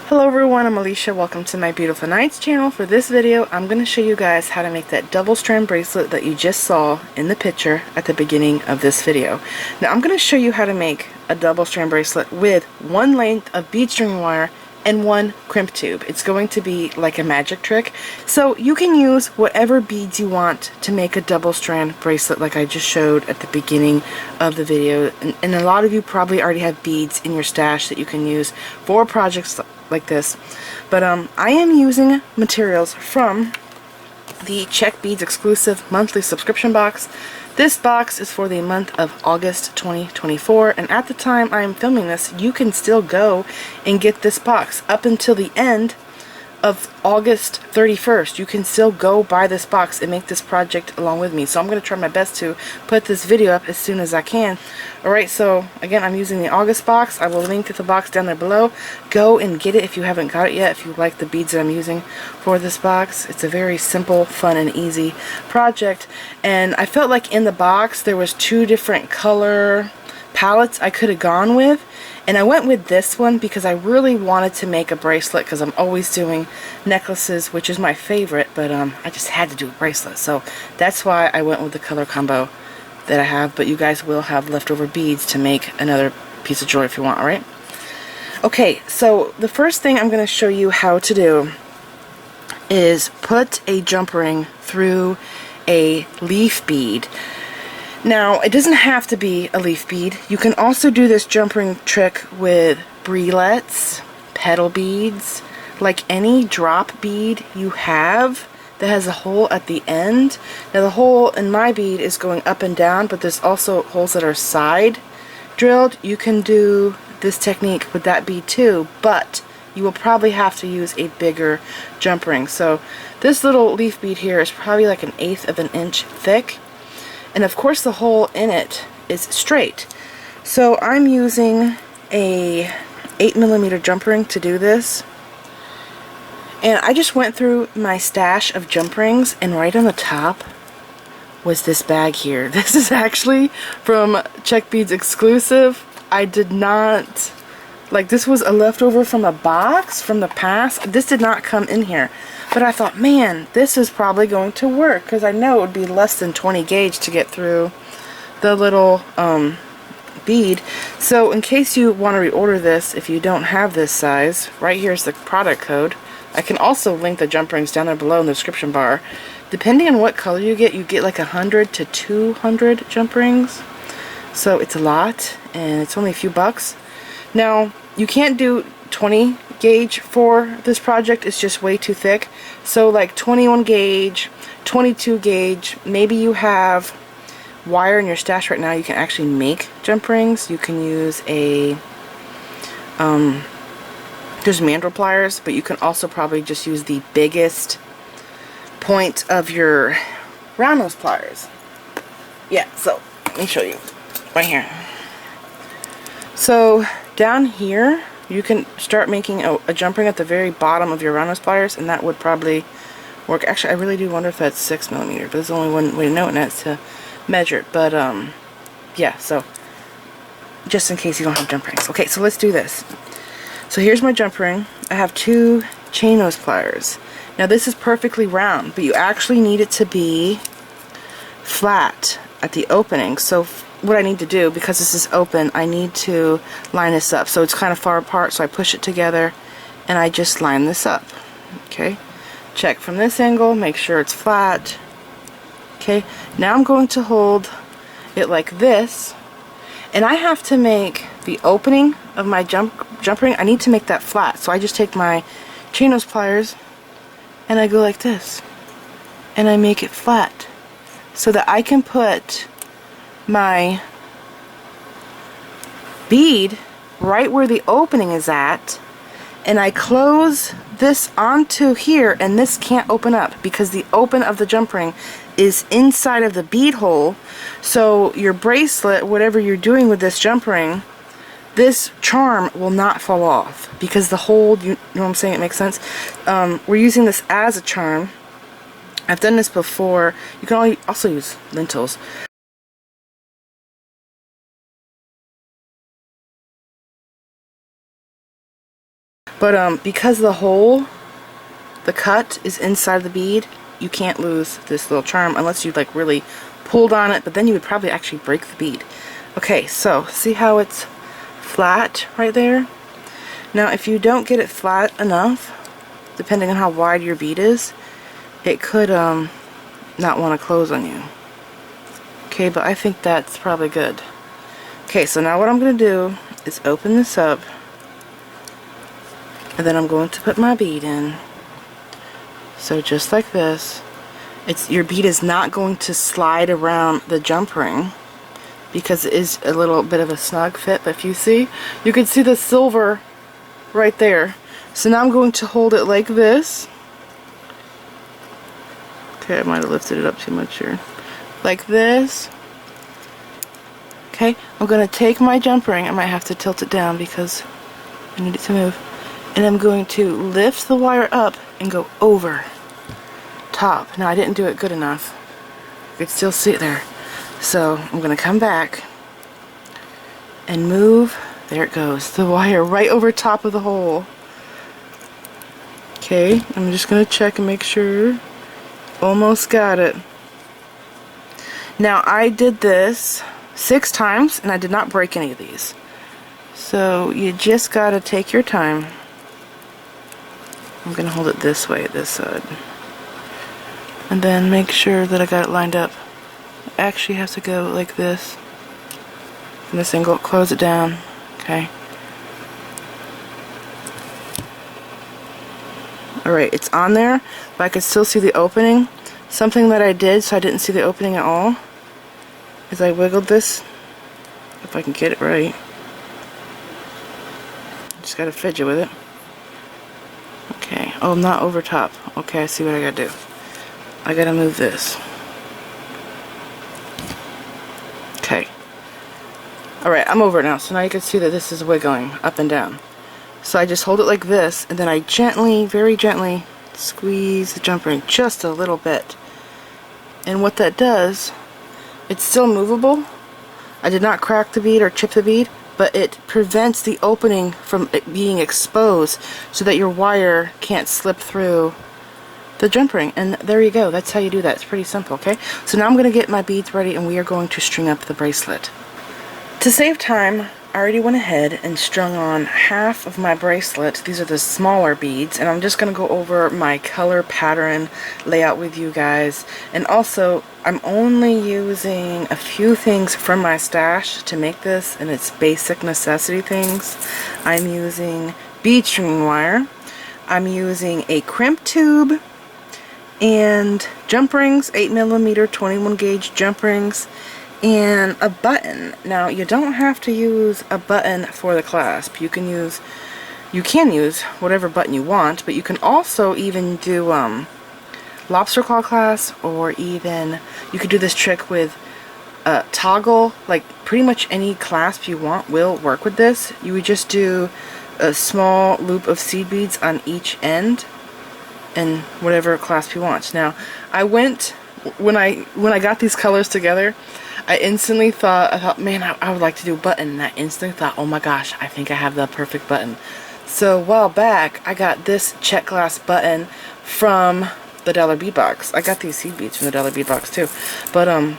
Hello everyone, I'm Alicia. Welcome to my Beautiful Nights channel. For this video, I'm going to show you guys how to make that double strand bracelet that you just saw in the picture at the beginning of this video. Now I'm going to show you how to make a double strand bracelet with one length of bead string wire and one crimp tube. It's going to be like a magic trick. So you can use whatever beads you want to make a double strand bracelet like I just showed at the beginning of the video. And a lot of you probably already have beads in your stash that you can use for projects like this. But I am using materials from the Czech Beads exclusive monthly subscription box. This box is for the month of August 2024, and at the time I am filming this, you can still go and get this box up until the end of August 31st. You can still go buy this box and make this project along with me. So I'm going to try my best to put this video up as soon as I can. Alright, so again, I'm using the August box. I will link to the box down there below. Go and get it if you haven't got it yet, if you like the beads that I'm using for this box. It's a very simple, fun, and easy project. And I felt like in the box there was two different color palettes I could have gone with. And I went with this one because I really wanted to make a bracelet, because I'm always doing necklaces, which is my favorite, but I just had to do a bracelet. So that's why I went with the color combo that I have, but you guys will have leftover beads to make another piece of jewelry if you want, alright? Okay, so the first thing I'm going to show you how to do is put a jump ring through a leaf bead. Now, it doesn't have to be a leaf bead. You can also do this jump ring trick with brelets, petal beads, like any drop bead you have that has a hole at the end. Now, the hole in my bead is going up and down, but there's also holes that are side drilled. You can do this technique with that bead too, but you will probably have to use a bigger jump ring. So this little leaf bead here is probably like 1/8 of an inch thick. And of course the hole in it is straight. So I'm using a 8mm jump ring to do this. And I just went through my stash of jump rings, and right on the top was this bag here. This is actually from Czech Beads exclusive. I did not, like, this was a leftover from a box from the past. This did not come in here. But I thought, man, this is probably going to work, because I know it would be less than 20 gauge to get through the little bead. So in case you want to reorder this, if you don't have this size, right here's the product code. I can also link the jump rings down there below in the description bar. Depending on what color you get like 100 to 200 jump rings. So it's a lot, and it's only a few bucks. Now, you can't do 20 gauge for this project. It's just way too thick. So like 21 gauge, 22 gauge, maybe you have wire in your stash right now. You can actually make jump rings. You can use a there's mandrel pliers, but you can also probably just use the biggest point of your round nose pliers. Yeah, so let me show you right here. So down here you can start making a jump ring at the very bottom of your round nose pliers, and that would probably work. Actually, I really do wonder if that's 6mm, but there's only one way to know it, and that's to measure it. But yeah, so just in case you don't have jump rings. Okay, so let's do this. So here's my jump ring. I have 2 chain nose pliers. Now this is perfectly round, but you actually need it to be flat at the opening. So what I need to do, because this is open, I need to line this up. So it's kind of far apart, so I push it together and I just line this up. Okay, check from this angle, make sure it's flat. Okay, now I'm going to hold it like this, and I have to make the opening of my jump ring, I need to make that flat. So I just take my chain nose pliers and I go like this, and I make it flat so that I can put my bead right where the opening is at, and I close this onto here, and this can't open up because the open of the jump ring is inside of the bead hole. So your bracelet, whatever you're doing with this jump ring, this charm will not fall off because the hole, you know what I'm saying, it makes sense. We're using this as a charm. I've done this before. You can also use lentils. But because the hole, the cut is inside the bead, you can't lose this little charm unless you like really pulled on it, but then you would probably actually break the bead. Okay, so see how it's flat right there? Now if you don't get it flat enough, depending on how wide your bead is, it could not want to close on you. Okay, but I think that's probably good. Okay, so now what I'm going to do is open this up, and then I'm going to put my bead in. So just like this. Your bead is not going to slide around the jump ring because it is a little bit of a snug fit, but if you see, you can see the silver right there. So now I'm going to hold it like this. Okay, I might have lifted it up too much here. Like this. Okay, I'm going to take my jump ring. I might have to tilt it down because I need it to move. And I'm going to lift the wire up and go over top. Now I didn't do it good enough. You can still see it there. So I'm going to come back and move. There it goes. The wire right over top of the hole. Okay, I'm just going to check and make sure. Almost got it. Now I did this 6 times and I did not break any of these. So you just got to take your time. I'm going to hold it this way, this side. And then make sure that I got it lined up. I actually have to go like this. From this angle, close it down. Okay. Alright, it's on there, but I can still see the opening. Something that I did so I didn't see the opening at all is I wiggled this, if I can get it right. Just gotta fidget with it. Okay, oh, not over top. Okay, I see what I gotta do. I gotta move this. Okay. Alright, I'm over it now. So now you can see that this is wiggling up and down. So I just hold it like this, and then I gently, very gently, squeeze the jump ring just a little bit. And what that does, it's still movable. I did not crack the bead or chip the bead, but it prevents the opening from it being exposed so that your wire can't slip through the jump ring. And there you go. That's how you do that. It's pretty simple, okay? So now I'm going to get my beads ready and we are going to string up the bracelet. To save time, I already went ahead and strung on half of my bracelet. These are the smaller beads, and I'm just going to go over my color pattern layout with you guys. And also, I'm only using a few things from my stash to make this, and it's basic necessity things. I'm using bead stringing wire. I'm using a crimp tube and jump rings, 8mm 21 gauge jump rings, and a button. Now you don't have to use a button for the clasp. You can use whatever button you want, but you can also even do lobster claw clasp, or even you could do this trick with toggle. Like pretty much any clasp you want will work with this. You would just do a small loop of seed beads on each end and whatever clasp you want. Now I went, when I got these colors together, I instantly thought, man, I would like to do a button, and I instantly thought, oh my gosh, I think I have the perfect button. So a while back, I got this Czech glass button from the Dollar Bead Box. I got these seed beads from the Dollar Bead Box too. But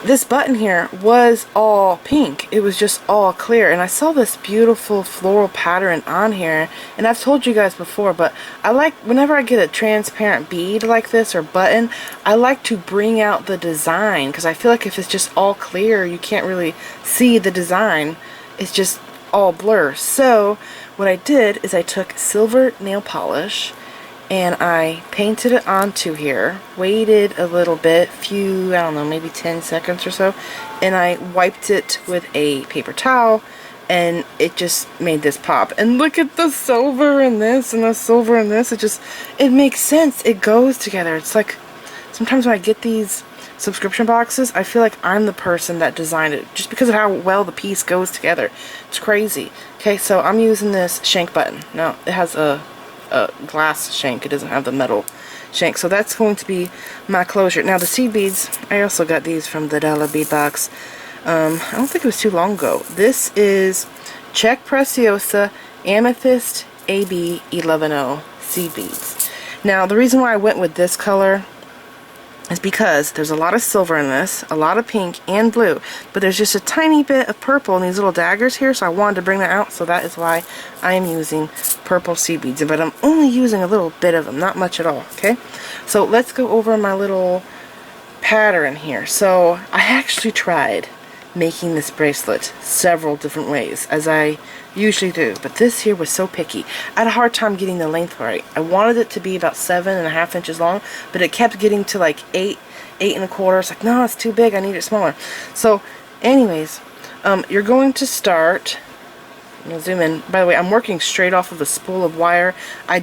this button here was all pink. It was just all clear, and I saw this beautiful floral pattern on here, and I've told you guys before, but I like, whenever I get a transparent bead like this or button, I like to bring out the design, because I feel like if it's just all clear, you can't really see the design. It's just all blur. So what I did is I took silver nail polish and I painted it onto here, waited a little bit, I don't know, maybe 10 seconds or so, and I wiped it with a paper towel, and it just made this pop. And look at the silver in this and the silver in this. It makes sense. It goes together. It's like, sometimes when I get these subscription boxes, I feel like I'm the person that designed it, just because of how well the piece goes together. It's crazy. Okay, so I'm using this shank button. Now, it has a glass shank. It doesn't have the metal shank. So that's going to be my closure. Now the seed beads, I also got these from the Dollar Bead Box. I don't think it was too long ago. This is Czech Preciosa Amethyst AB 110 seed beads. Now the reason why I went with this color is because there's a lot of silver in this, a lot of pink and blue, but there's just a tiny bit of purple in these little daggers here, so I wanted to bring that out, so that is why I am using purple seed beads, but I'm only using a little bit of them, not much at all, okay? So let's go over my little pattern here. So I actually tried making this bracelet several different ways, as I usually do, but this here was so picky. I had a hard time getting the length right. I wanted it to be about 7.5 inches long, but it kept getting to like 8 1/4. It's like, no, it's too big, I need it smaller. So anyways, you're going to start, I'm gonna zoom in. By the way, I'm working straight off of a spool of wire. I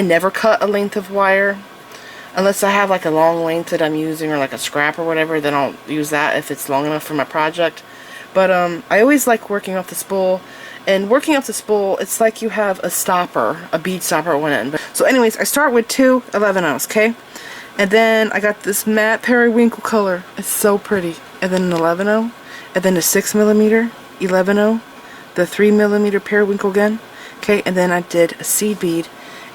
never cut a length of wire unless I have like a long length that I'm using, or like a scrap or whatever. Then I'll use that if it's long enough for my project. But I always like working off the spool. And working off the spool, it's like you have a stopper, a bead stopper at one end. So anyways, I start with 2 11/0, okay? And then I got this matte periwinkle color. It's so pretty. And then an 11/0. And then a 6mm 11/0. The 3mm periwinkle again. Okay, and then I did a seed bead.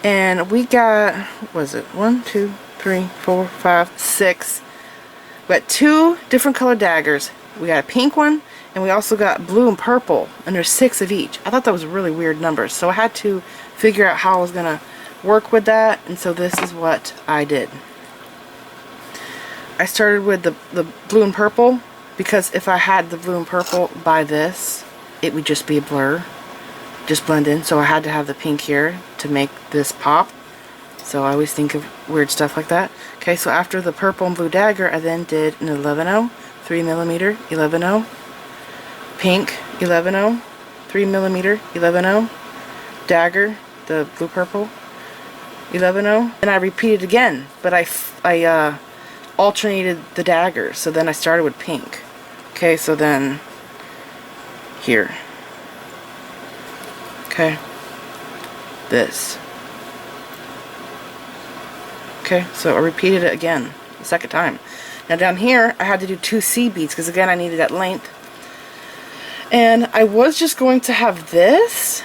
And we got, what was it? 1, 2, 3, 4, 5, 6. We got 2 different color daggers. We got a pink one, and we also got blue and purple, and there's 6 of each. I thought that was a really weird number, so I had to figure out how I was gonna work with that, and so this is what I did. I started with the blue and purple, because if I had the blue and purple by this, it would just be a blur, just blend in, so I had to have the pink here to make this pop. So I always think of weird stuff like that. Okay, so after the purple and blue dagger, I then did an 11/0, 3mm 11/0, pink 11/0, 3mm 11/0, dagger, the blue purple 11/0, and I repeated again, but I alternated the daggers. So then I started with pink. Okay, so then here. Okay, this. Okay, so I repeated it again, the second time. Now down here, I had to do 2 seed beads, because again, I needed that length. And I was just going to have this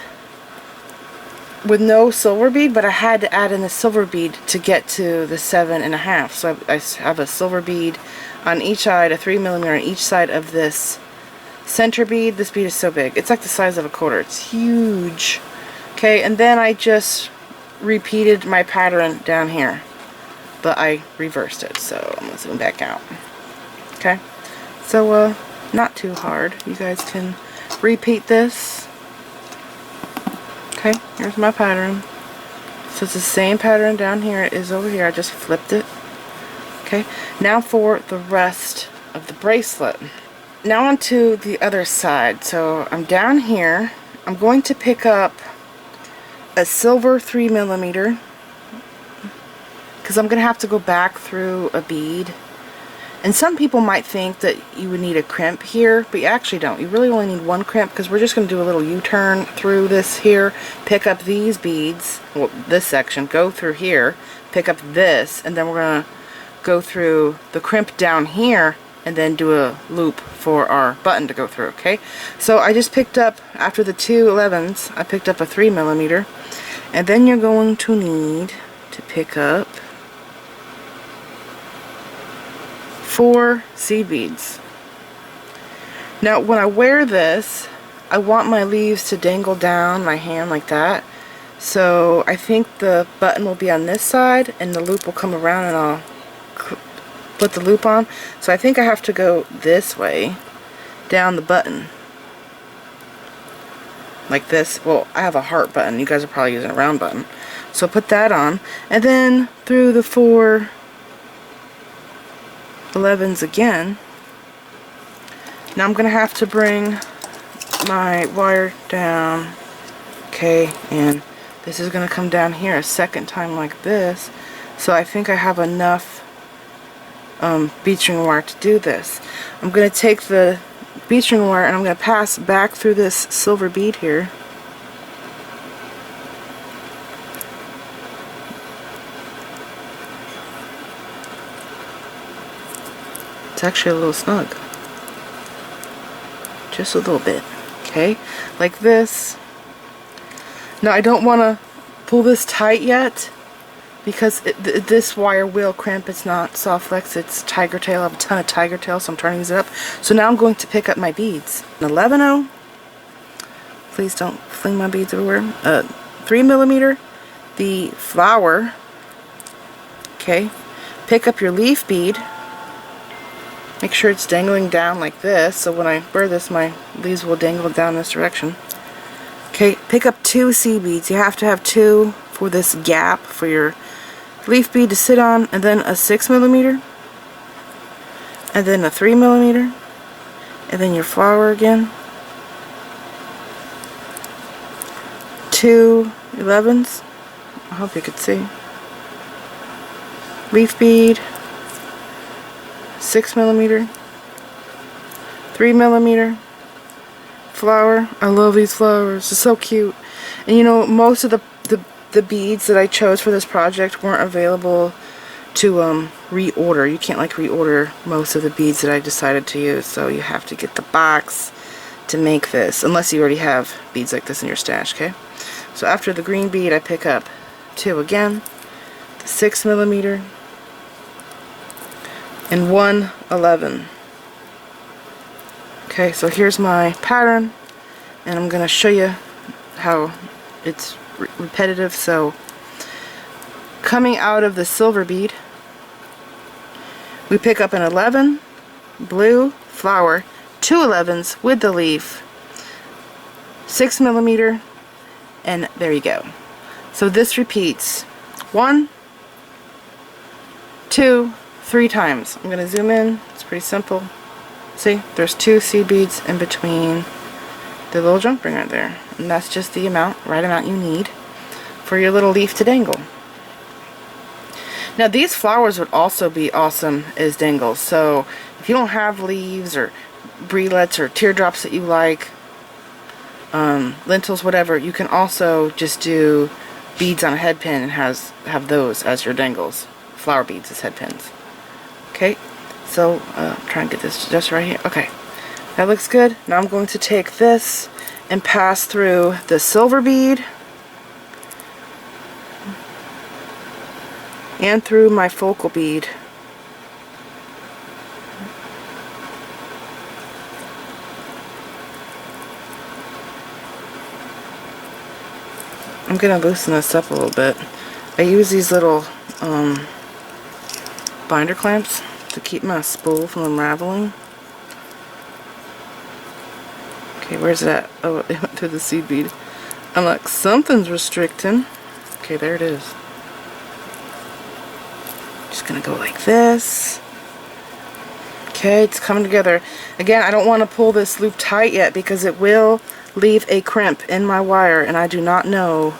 with no silver bead, but I had to add in the silver bead to get to the 7.5. So I have a silver bead on each side, a 3mm on each side of this center bead. This bead is so big. It's like the size of a quarter. It's huge. Okay, and then I just repeated my pattern down here, but I reversed it. So I'm going to zoom back out. Okay, so not too hard. You guys can repeat this. Okay, here's my pattern. So it's the same pattern down here as over here. I just flipped it. Okay, now for the rest of the bracelet. Now onto the other side. So I'm down here. I'm going to pick up a silver 3mm, because I'm going to have to go back through a bead. And some people might think that you would need a crimp here, but you actually don't. You really only need 1 crimp, because we're just going to do a little U-turn through this here, pick up these beads, well, this section, go through here, pick up this, and then we're going to go through the crimp down here, and then do a loop for our button to go through, okay? So I just picked up, after the 2 11s, I picked up a 3mm, and then you're going to need to pick up 4 seed beads. Now when I wear this, I want my leaves to dangle down my hand like that. So I think the button will be on this side and the loop will come around, and I'll put the loop on. So I think I have to go this way down the button like this. Well, I have a heart button. You guys are probably using a round button. So put that on, and then through the 4 11s again. Now I'm going to have to bring my wire down. Okay, and this is going to come down here a second time like this. So I think I have enough bead string wire to do this. I'm going to take the bead string wire and I'm going to pass back through this silver bead here. It's actually a little snug. Just a little bit. Okay, like this. Now I don't want to pull this tight yet because this wire will crimp. It's not soft flex, it's tiger tail. I have a ton of tiger tail, so I'm turning these up. So now I'm going to pick up my beads. An 11-0. Please don't fling my beads everywhere. 3mm, the flower. Okay. Pick up your leaf bead. Make sure it's dangling down like this, so when I wear this, my leaves will dangle down this direction. Okay, pick up 2 seed beads. You have to have 2 for this gap for your leaf bead to sit on, and then a 6mm, and then a 3mm, and then your flower again. 2 11s. I hope you could see. Leaf bead, 6mm, 3mm, flower. I love these flowers. They're so cute. And you know, most of the beads that I chose for this project weren't available to reorder. You can't like reorder most of the beads that I decided to use, so you have to get the box to make this, unless you already have beads like this in your stash. Okay, so after the green bead I pick up 2 again, the 6mm, and 1 11. Okay, so here's my pattern, and I'm going to show you how it's repetitive. So coming out of the silver bead, we pick up an 11, blue, flower, 2 11s with the leaf, 6mm, and there you go. So this repeats 1, 2, 3 times. I'm going to zoom in. It's pretty simple. See, there's 2 seed beads in between the little jump ring right there. And that's just the right amount you need for your little leaf to dangle. Now these flowers would also be awesome as dangles. So if you don't have leaves or brelets or teardrops that you like, lentils, whatever, you can also just do beads on a head pin and have those as your dangles. Flower beads as head pins. Okay, so try and get this just right here. Okay, that looks good. Now I'm going to take this and pass through the silver bead and through my focal bead. I'm going to loosen this up a little bit. I use these little binder clamps to keep my spool from unraveling. Okay, where's it at? Oh, it went through the seed bead. I'm like, something's restricting. Okay, there it is. Just gonna go like this. Okay, it's coming together. Again, I don't want to pull this loop tight yet because it will leave a crimp in my wire, and I do not know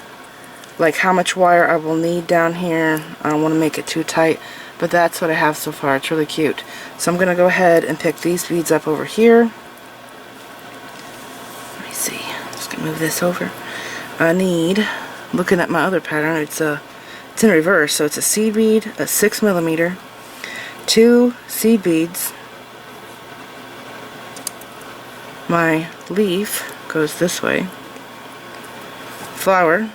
like how much wire I will need down here. I don't want to make it too tight, but that's what I have so far. It's really cute. So I'm gonna go ahead and pick these beads up over here. Let me see. I'm just gonna move this over. I need, looking at my other pattern, it's in reverse, so it's a seed bead, a 6mm, 2 seed beads. My leaf goes this way. Flower,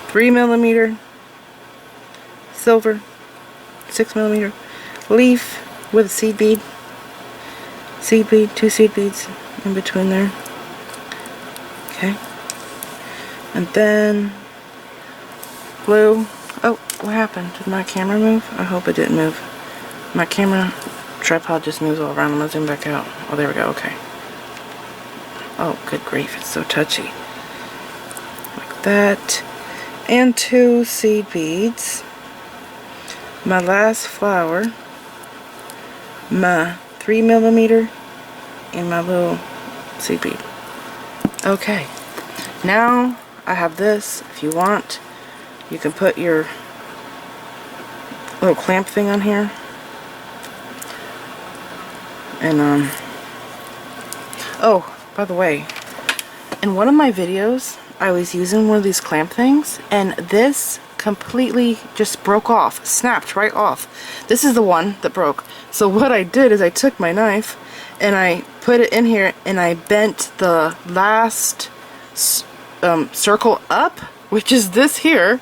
3mm, silver, 6mm, leaf with a seed bead, 2 seed beads in between there. Okay. And then blue. Oh, what happened? Did my camera move? I hope it didn't move. My camera tripod just moves all around. I'm gonna zoom back out. Oh, there we go. Okay. Oh, good grief. It's so touchy. Like that. And 2 seed beads. My last flower. My 3mm. And my little seed bead. Okay. Now I have this. If you want, you can put your little clamp thing on here. And oh, by the way, in one of my videos I was using one of these clamp things, and this completely just broke off, snapped right off. This is the one that broke. So what I did is I took my knife and I put it in here, and I bent the last circle up, which is this here,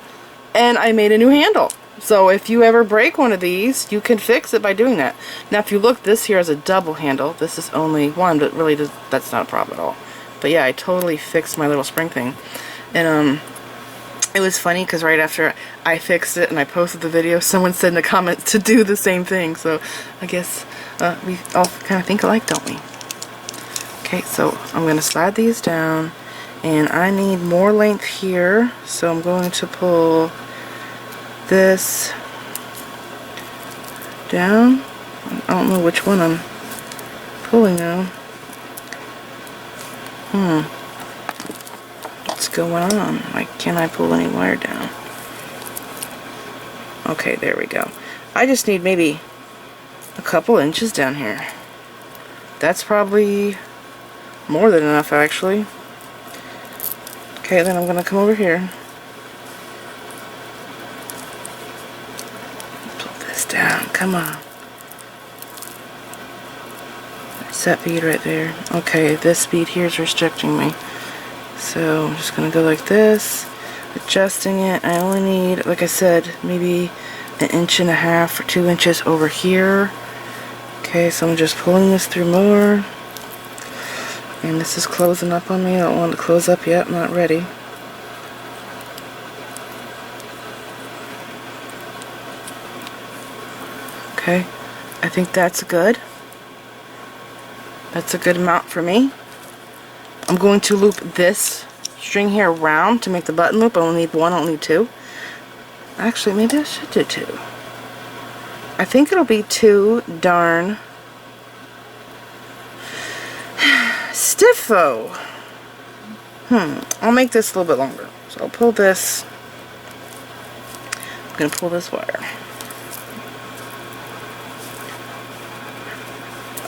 and I made a new handle. So if you ever break one of these, you can fix it by doing that. Now if you look, this here is a double handle. This is only one, but really that's not a problem at all. But yeah, I totally fixed my little spring thing. And it was funny because right after I fixed it and I posted the video, someone said in the comments to do the same thing. So I guess we all kind of think alike, don't we? Okay, so I'm going to slide these down, and I need more length here, so I'm going to pull this down. I don't know which one I'm pulling now. What's going on? Why can't I pull any wire down? Okay, there we go. I just need maybe a couple inches down here. That's probably more than enough, actually. Okay, then I'm going to come over here. Pull this down. Come on. There's that bead right there. Okay, this bead here is restricting me. So I'm just going to go like this, adjusting it. I only need, like I said, maybe 1.5 inches or 2 inches over here. Okay, so I'm just pulling this through more. And this is closing up on me. I don't want it to close up yet. I'm not ready. Okay, I think that's good. That's a good amount for me. I'm going to loop this string here around to make the button loop. I only need one, I don't need two. Actually, maybe I should do two. I think it'll be too darn stiffo. I'll make this a little bit longer. So I'll pull this. I'm going to pull this wire.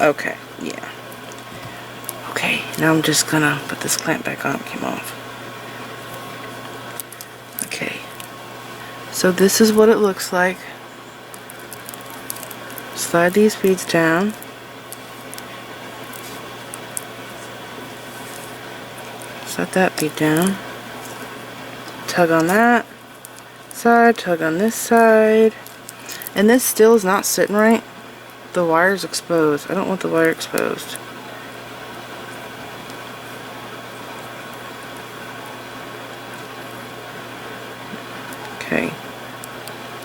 Okay, yeah. Okay, now I'm just gonna put this clamp back on. It came off. Okay, so this is what it looks like. Slide these beads down. Slide that bead down. Tug on that side, tug on this side. And this still is not sitting right. The wire's exposed. I don't want the wire exposed. Okay,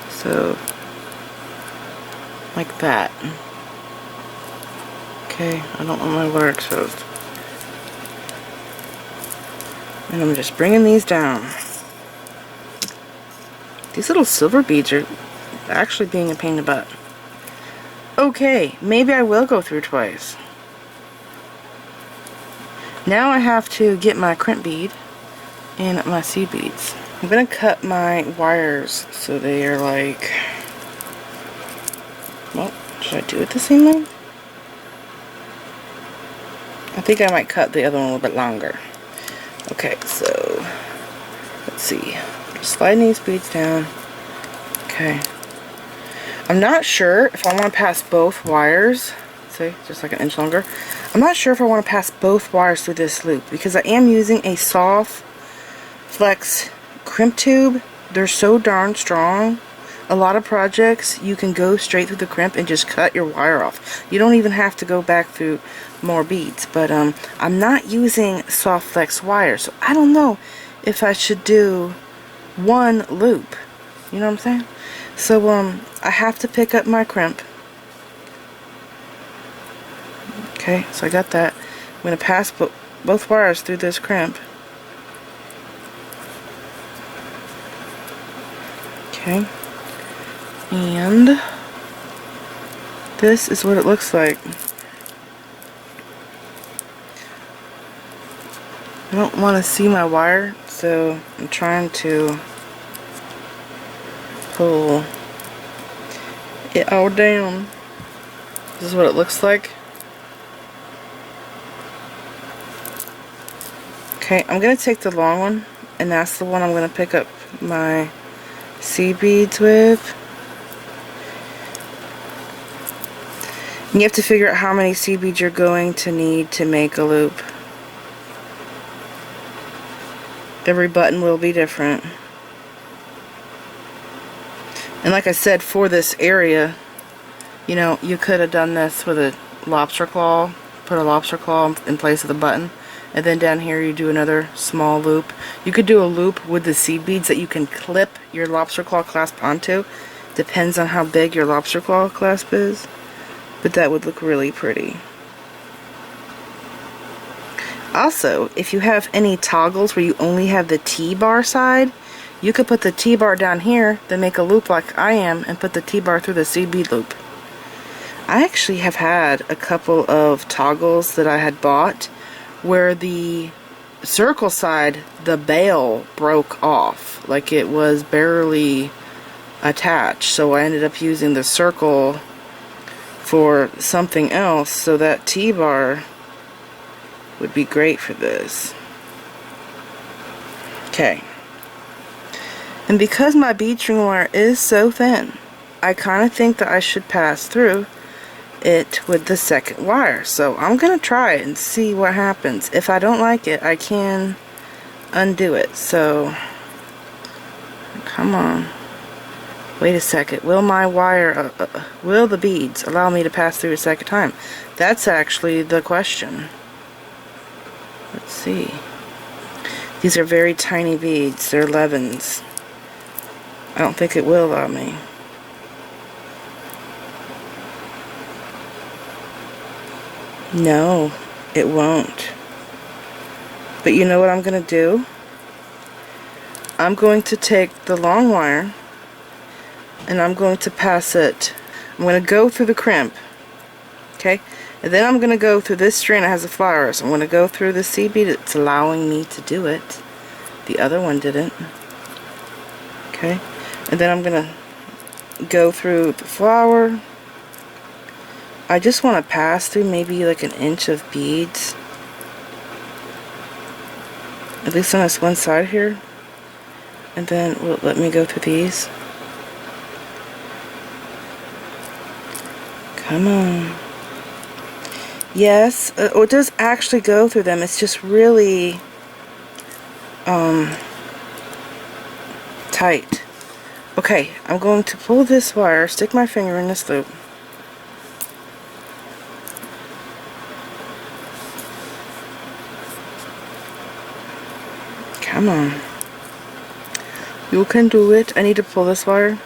so like that. Okay, I don't want my wire exposed. And I'm just bringing these down. These little silver beads are actually being a pain in the butt. Okay, maybe I will go through twice. Now I have to get my crimp bead and my seed beads. I'm going to cut my wires so they are like, well, should I do it the same way? I think I might cut the other one a little bit longer. Okay, so let's see. Just sliding these beads down. Okay. I'm not sure if I want to pass both wires. See, just like 1 inch longer. I'm not sure if I want to pass both wires through this loop because I am using a soft flex crimp tube. They're so darn strong. A lot of projects you can go straight through the crimp and just cut your wire off. You don't even have to go back through more beads. But I'm not using soft flex wire, so I don't know if I should do one loop. You know what I'm saying? So I have to pick up my crimp. Okay, so I got that. I'm going to pass both wires through this crimp. Okay. And this is what it looks like. I don't want to see my wire, so I'm trying to pull it all down. This is what it looks like. Okay, I'm going to take the long one, and that's the one I'm going to pick up my seed beads with. You have to figure out how many seed beads you're going to need to make a loop. Every button will be different. And like I said, for this area, you know, you could have done this with a lobster claw, put a lobster claw in place of the button, and then down here you do another small loop. You could do a loop with the seed beads that you can clip your lobster claw clasp onto. Depends on how big your lobster claw clasp is, but that would look really pretty. Also, if you have any toggles where you only have the T-bar side, you could put the T-bar down here, then make a loop like I am, and put the T-bar through the seed bead loop. I actually have had a couple of toggles that I had bought where the circle side, the bail broke off. Like it was barely attached. So I ended up using the circle for something else. So that T-bar would be great for this. Okay. And because my bead string wire is so thin, I kind of think that I should pass through it with the second wire. So I'm going to try it and see what happens. If I don't like it, I can undo it. So, come on. Wait a second. Will my wire, will the beads allow me to pass through a second time? That's actually the question. Let's see. These are very tiny beads. They're 11s. I don't think it will allow me. No, it won't. But you know what I'm going to do? I'm going to take the long wire and I'm going to pass it. I'm going to go through the crimp. Okay? And then I'm going to go through this strand that has the flowers. I'm going to go through the seed bead. It's allowing me to do it. The other one didn't. Okay? And then I'm going to go through the flower. I just want to pass through maybe like an inch of beads. At least on this one side here. And then will it let me go through these? Come on. Yes, it does actually go through them. It's just really tight. Okay, I'm going to pull this wire, stick my finger in this loop. Come on. You can do it. I need to pull this wire.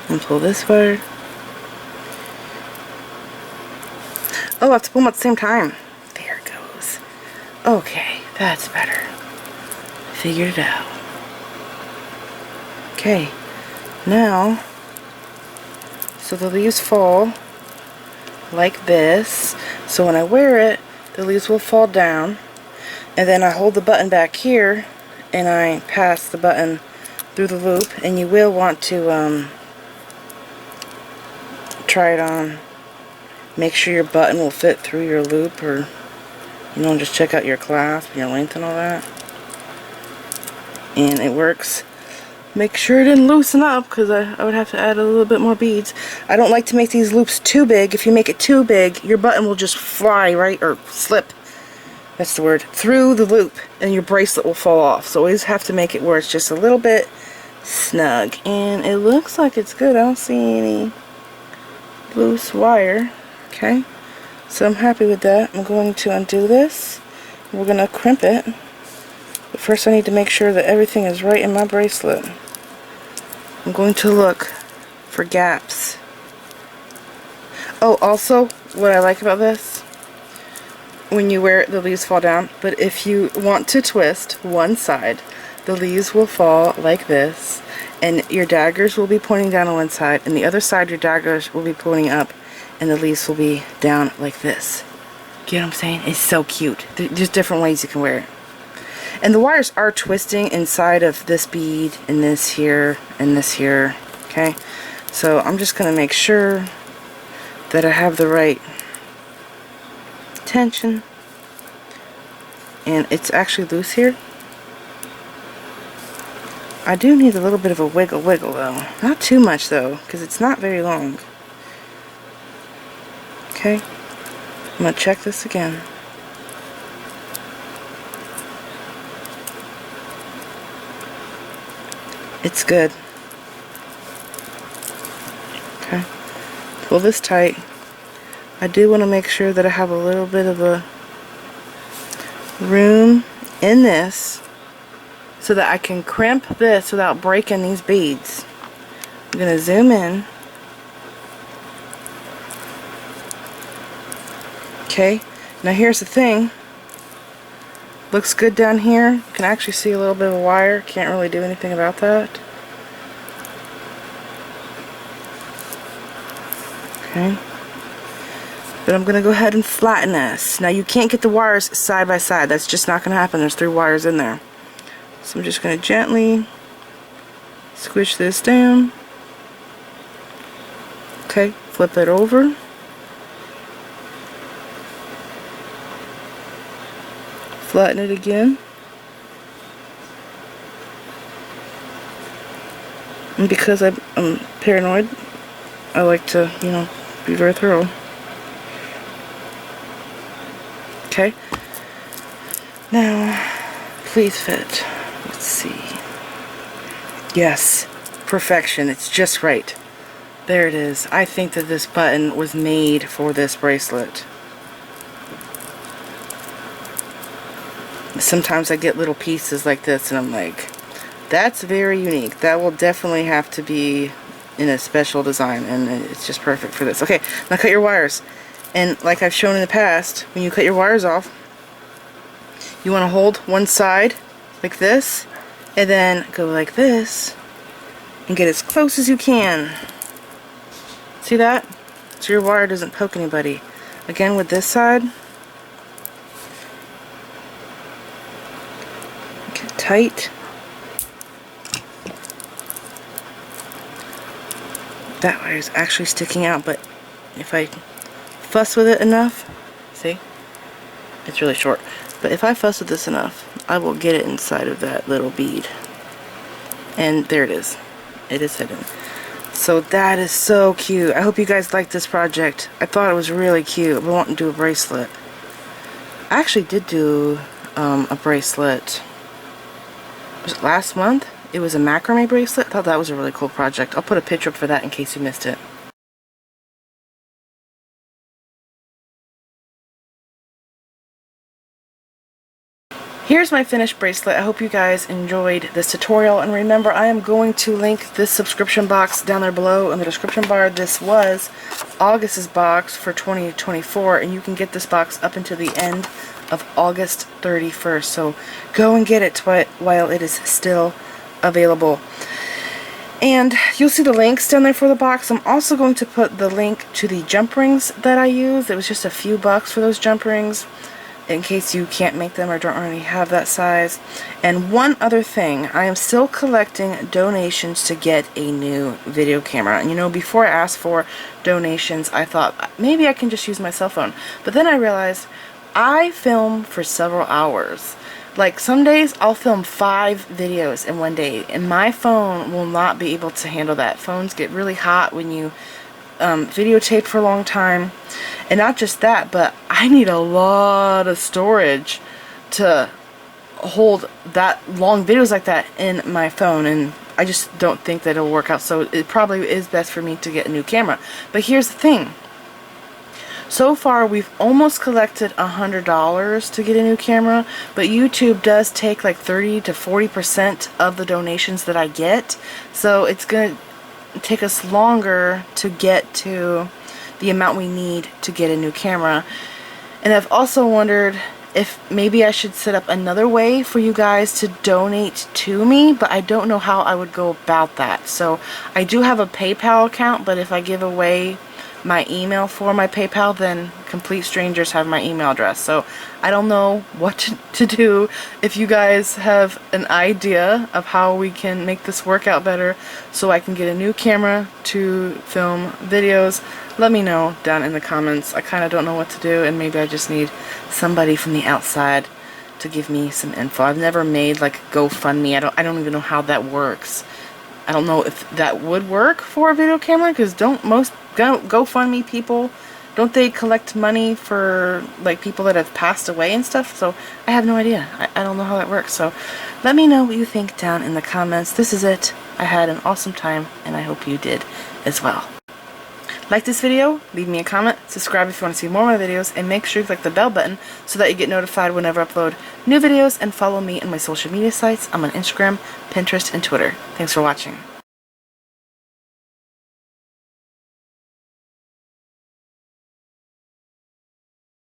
And pull this wire. Oh, I have to pull them at the same time. There it goes. Okay, that's better. Figured it out. Okay, now, so the leaves fall like this. So when I wear it, the leaves will fall down. And then I hold the button back here and I pass the button through the loop. And you will want to try it on. Make sure your button will fit through your loop, or you know, just check out your clasp, your length and all that. And it works. Make sure it didn't loosen up, because I would have to add a little bit more beads. I don't like to make these loops too big. If you make it too big, your button will just fly right, or slip, that's the word, through the loop, and your bracelet will fall off. So always have to make it where it's just a little bit snug. And it looks like it's good. I don't see any loose wire. Okay, so I'm happy with that. I'm going to undo this. We're going to crimp it. But first I need to make sure that everything is right in my bracelet. I'm going to look for gaps. Oh, also, what I like about this, when you wear it, the leaves fall down. But if you want to twist one side, the leaves will fall like this. And your daggers will be pointing down on one side. And the other side, your daggers will be pointing up. And the leaves will be down like this. Get what I'm saying? It's so cute. There's different ways you can wear it. And the wires are twisting inside of this bead, and this here, and this here. Okay? So I'm just going to make sure that I have the right tension. And it's actually loose here. I do need a little bit of a wiggle though. Not too much though, because it's not very long. Okay, I'm going to check this again. It's good. Okay, pull this tight. I do want to make sure that I have a little bit of a room in this so that I can crimp this without breaking these beads. I'm going to zoom in. Okay, now here's the thing. Looks good down here. You can actually see a little bit of a wire. Can't really do anything about that. Okay. But I'm going to go ahead and flatten this. Now you can't get the wires side by side. That's just not going to happen. There's 3 wires in there. So I'm just going to gently squish this down. Okay, flip it over. Flatten it again. And because I'm paranoid, I like to, you know, be very thorough. Okay. Now, please fit. Let's see. Yes, perfection. It's just right. There it is. I think that this button was made for this bracelet. Sometimes I get little pieces like this and I'm like, that's very unique. That will definitely have to be in a special design, and it's just perfect for this. Okay, now cut your wires. And like I've shown in the past, when you cut your wires off, you want to hold one side like this and then go like this and get as close as you can. See that? So your wire doesn't poke anybody. Again with this side, get tight. That wire is actually sticking out, but if I fuss with it enough, see? It's really short. But if I fuss with this enough, I will get it inside of that little bead. And there it is. It is hidden. So that is so cute. I hope you guys liked this project. I thought it was really cute. I want to do a bracelet. I actually did do a bracelet. Was it last month? It was a macrame bracelet. I thought that was a really cool project. I'll put a picture up for that in case you missed it. Here's my finished bracelet. I hope you guys enjoyed this tutorial, and remember, I am going to link this subscription box down there below in the description bar. This was August's box for 2024, and you can get this box up until the end of August 31st. So go and get it while it is still available. And you'll see the links down there for the box. I'm also going to put the link to the jump rings that I used. It was just a few bucks for those jump rings, in case you can't make them or don't already have that size. And one other thing, I am still collecting donations to get a new video camera. And you know, before I asked for donations, I thought maybe I can just use my cell phone. But then I realized I film for several hours. Like some days I'll film 5 videos in one day, and my phone will not be able to handle that. Phones get really hot when you videotape for a long time. And not just that, but I need a lot of storage to hold that long videos like that in my phone, and I just don't think that it'll work out. So it probably is best for me to get a new camera. But here's the thing. So far we've almost collected $100 to get a new camera, but YouTube does take like 30 to 40% of the donations that I get. So it's going to take us longer to get to the amount we need to get a new camera. And I've also wondered if maybe I should set up another way for you guys to donate to me, but I don't know how I would go about that. So I do have a PayPal account, but if I give away my email for my PayPal, then complete strangers have my email address. So I don't know what to do. If you guys have an idea of how we can make this work out better so I can get a new camera to film videos, let me know down in the comments. I kind of don't know what to do, and maybe I just need somebody from the outside to give me some info. I've never made like GoFundMe. I don't even know how that works. I don't know if that would work for a video camera, because don't most GoFundMe people don't they collect money for like people that have passed away and stuff? So I have no idea. I don't know how that works. So let me know what you think down in the comments. This is it. I had an awesome time, and I hope you did as well. Like this video, leave me a comment, subscribe if you want to see more of my videos, and make sure you click the bell button so that you get notified whenever I upload new videos, and follow me on my social media sites. I'm on Instagram, Pinterest, and Twitter. Thanks for watching.